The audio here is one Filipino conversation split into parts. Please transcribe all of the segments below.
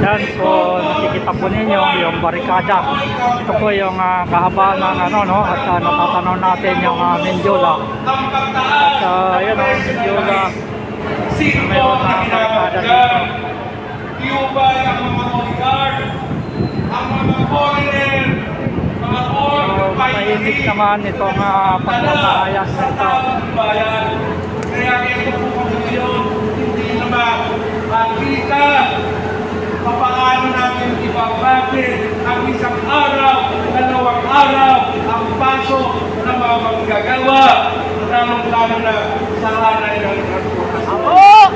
Yan, so nakikita po ninyo yung barikada. Ito po yung kahabaan ng at natatanaw natin yung Mindiola. At yun o, Mindiola. Mayroon na barikada dito. Cuba, ang mga bodyguard, ang mga foreigner, mga foreigner, mahimik naman itong pagpapahayag nito. Kaya ito po kami ngayon, hindi naman makita papaano namin ibabagin ang isang araw, dalawang araw, ang pasok ng mga manggagawa, lalong-lalo na sa hanay ng transportasyon.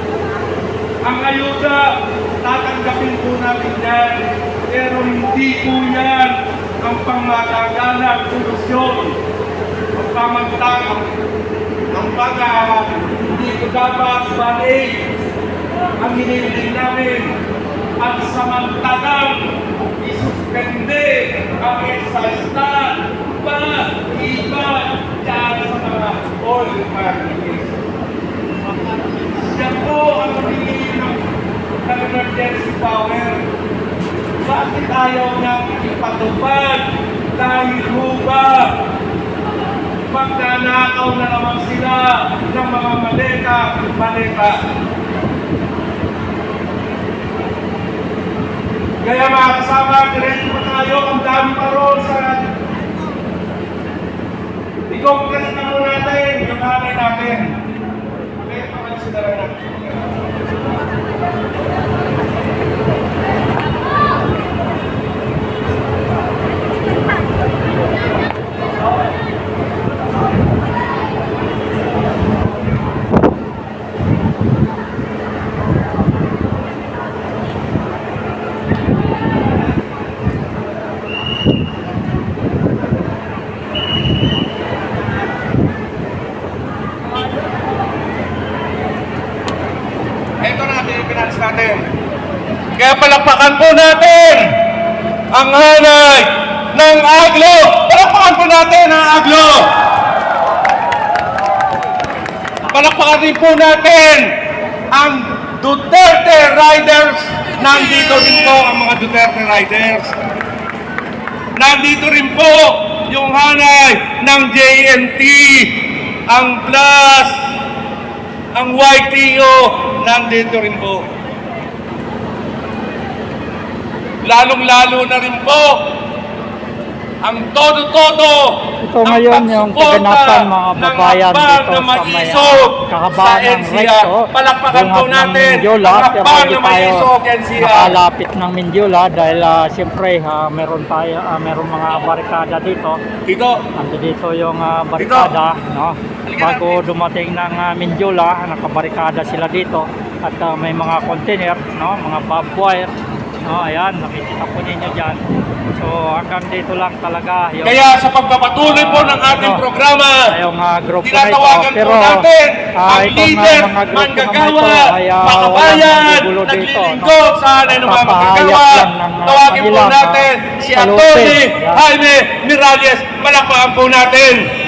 Ang ayuda, tatanggapin po natin yan, pero hindi po yan ang pangmatagalang solusyon. Ang pamagtang, ang hindi ko dapat balik ang hinihiling namin at samantalang isuspende ang exercise pa iba dyan sa mga all parties. Yan po ang hinihiling ng emergency power. Bakit ayaw niyang ipatupad? Dahil ho ba magnanakaw na naman sila ng mga maleta. Kaya mga kasama, diretso pa tayo, ang dami pa roon sa i-congress na mo natin, yung hanay natin. Kaya pa kayo sila rin natin. Natin. Kaya palakpakan po natin ang hanay ng Aglo. Palakpakan po natin ang Aglo. Palakpakan din po natin ang Duterte Riders. Nandito rin po ang mga Duterte Riders. Nandito rin po yung hanay ng JNT, ang Plus, ang YTO, nandito rin po. Lalong-lalo na rin po ang todo-todo. Ito ngayon yung kaganapan mga babayan dito sa may kahabaan ng Recto. Palakpakan po natin Mindiola, ang pero hakbang hindi na tayo may nakalapit ng Mindiola dahil siyempre meron mga barikada dito. Ando dito yung barikada, no? Bago dumating ng Mindiola, nakabarikada sila dito at may mga container, no? Mga barbed wire. Ayan, nakikita po ninyo dyan. So hanggang dito lang talaga. Kaya sa pagpapatuloy po ng ating programa, grupo tinatawagan na ito. Pero po natin ang leader, mga grupo manggagawa, makabayan, naglilingkod sa hanay ng mga manggagawa. Tawagin po natin si Atty. Jaime Miralles. Palakpakan po natin.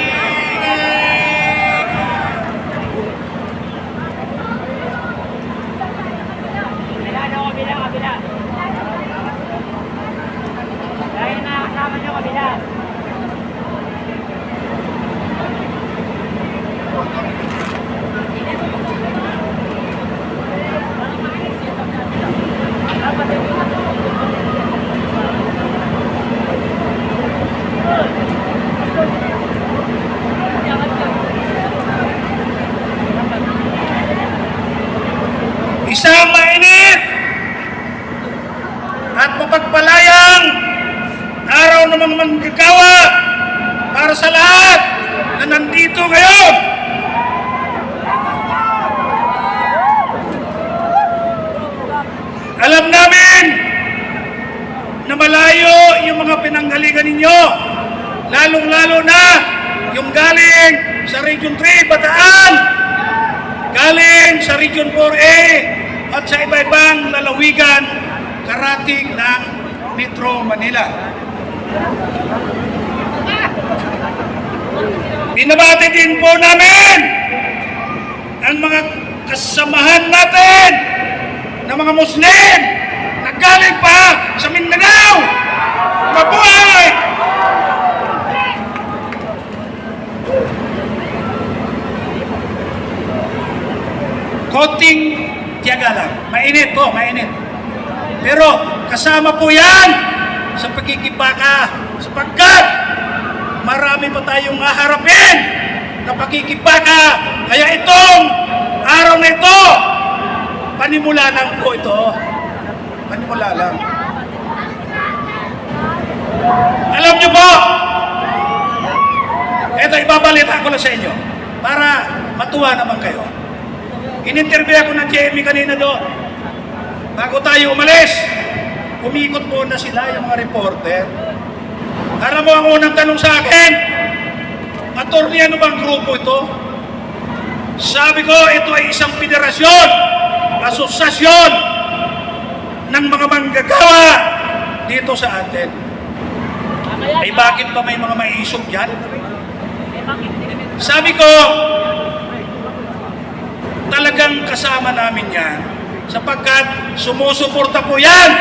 Isang mainit at mapagpalayang araw ng mga manggagawa para sa lahat na nandito ngayon. Alam namin na malayo yung mga pinanggalingan ninyo, lalong-lalo na yung galing sa Region 3, Bataan, galing sa Region 4A at sa iba-ibang lalawigan karating ng Metro Manila. Binabati din po namin ang mga kasamahan natin na mga Muslim na galing Konting tiyaga lang. Mainit po, mainit. Pero kasama po yan sa pagkikibaka sapagkat marami pa tayong haharapin na pagkikibaka. Kaya itong araw na ito, panimula lang po ito. Panimula lang. Alam niyo po, ito ibabalita ko lang sa inyo para matuwa naman kayo. In-interview ako ng JME kanina doon. Bago tayo umalis, umikot muna sila yung mga reporter. Alam mo ang unang tanong sa akin, attorney, ano bang grupo ito? Sabi ko, ito ay isang federasyon, asosasyon ng mga manggagawa dito sa atin. Ay bakit ba may mga maiisog dyan? Sabi ko, talagang kasama namin yan sapagkat sumusuporta po yan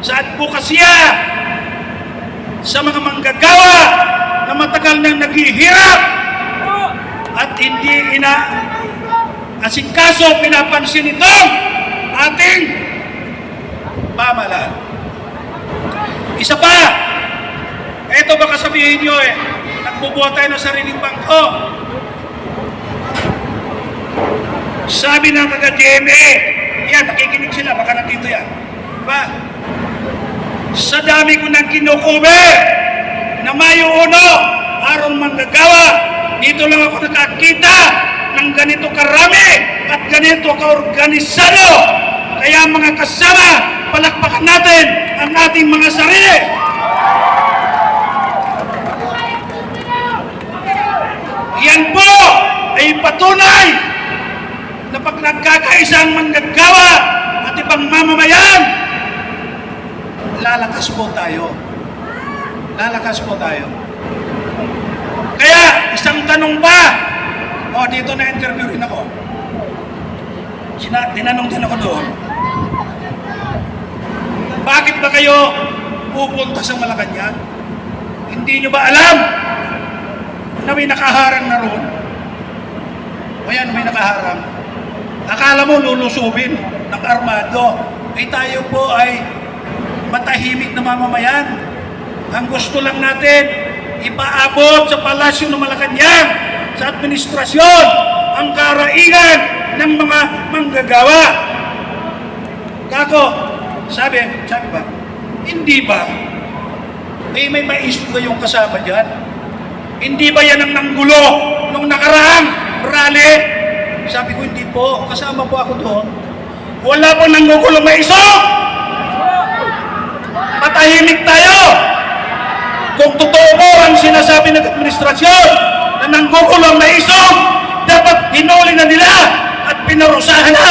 sa advokasya sa mga manggagawa na matagal nang naghihirap at hindi asikaso pinapansin itong ating pamahalaan. Isa pa, eto baka sabihin nyo nagbubuhat tayo ng sariling bangko. Sabi ng taga-GMA, yan, nakikinig sila, baka nandito yan. Diba? Sa dami ko ng kinukubi na Mayo 1, araw manggagawa, dito lang ako nakakita ng ganito karami at ganito kaorganisado. Kaya mga kasama, palakpakan natin ang ating mga sarili. Yan po ay patunay na pag nagkakaisa ang manggagawa at ibang mamamayan, lalakas po tayo. Lalakas po tayo. Kaya, isang tanong pa. Dito na-interviewin ako. Tinanong din ako doon. Bakit ba kayo pupunta sa Malacanang? Hindi nyo ba alam na may nakaharang na roon? O yan, may nakaharang. Akala mo lulusubin ng armado. Tayo po ay matahimik na mamamayan. Ang gusto lang natin, ipaabot sa palasyo ng Malacanang, sa administrasyon, ang karainan ng mga manggagawa. Kako, sabi ba, hindi ba? May maisip ba yung kasama dyan? Hindi ba yan ang nanggulo nung nakaraang rally? Sabi ko, hindi po. Kasama po ako doon. Wala po nanggugulong na iso. Patahimik tayo. Kung totoo po ang sinasabi ng administrasyon na nanggugulong na iso, dapat hinuli na nila at pinarusahan na.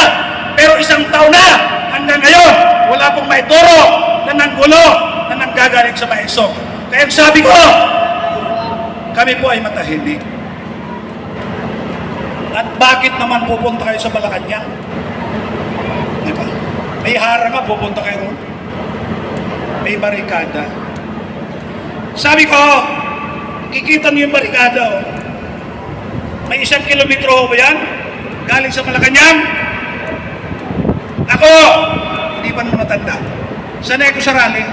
Pero isang taon na, hanggang ngayon, wala pong maituro na nanggulo na nanggagaling sa maisog. Kaya sabi ko, kami po ay matahimik. At bakit naman pupunta kayo sa Malacanang? Diba? May harang nga, pupunta kayo ron. May barikada. Sabi ko, kikita niyo yung barikada. May 1 kilometro ba yan? Galing sa Malacanang. Ako, hindi pa nung natanda. Sanay ko sa rally.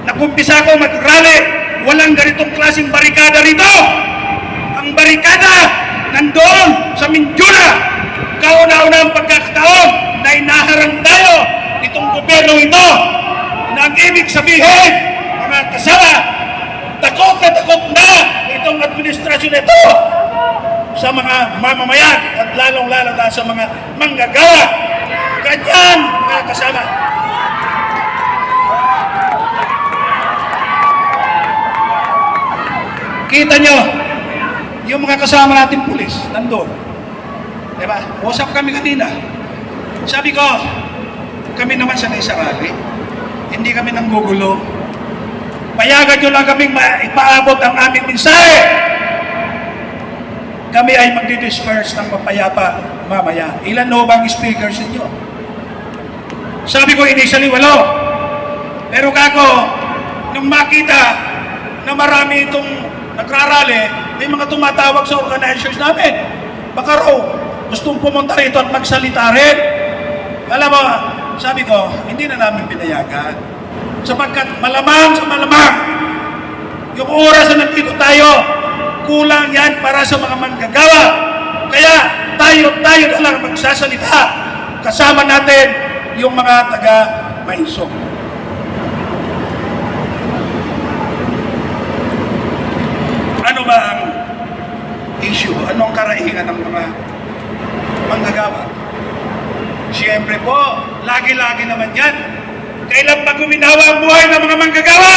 Nagumpisa ako mag-rally. Walang ganitong klaseng barikada rito. Ang barikada nandoon sa Mindula. Kauna-una ang pagkakataon na inaharang tayo itong gobyerno ito na ang ibig sabihin, mga kasama, takot na itong administrasyon ito sa mga mamamayan at lalong-lalo na sa mga manggagawa. Ganyan, mga kasama. Kita nyo, yung mga kasama natin pulis, nandun. Diba? Usap kami kanina. Sabi ko, kami naman sanay sa rally. Hindi kami nanggugulo. Payagan nyo lang kaming ipaabot ang aming mensahe. Kami ay magdi-disperse ng mapayapa mamaya. Ilan no bang speakers ninyo? Sabi ko initially 8. Pero kako, nung makita na marami itong nagrarally, may mga tumatawag sa organizers namin. Baka raw, gusto gustong pumunta rito at magsalita rin. Alam mo, sabi ko, hindi na namin pinayagan. Sapagkat malamang sa malamang, yung oras na nandito tayo, kulang yan para sa mga manggagawa. Kaya tayo na lang magsasalita. Kasama natin yung mga taga-Maisog. Ano ba ang issue? Anong karaihan ng mga manggagawa? Siyempre po, lagi-lagi naman yan. Kailan pa guminawa ang buhay ng mga manggagawa?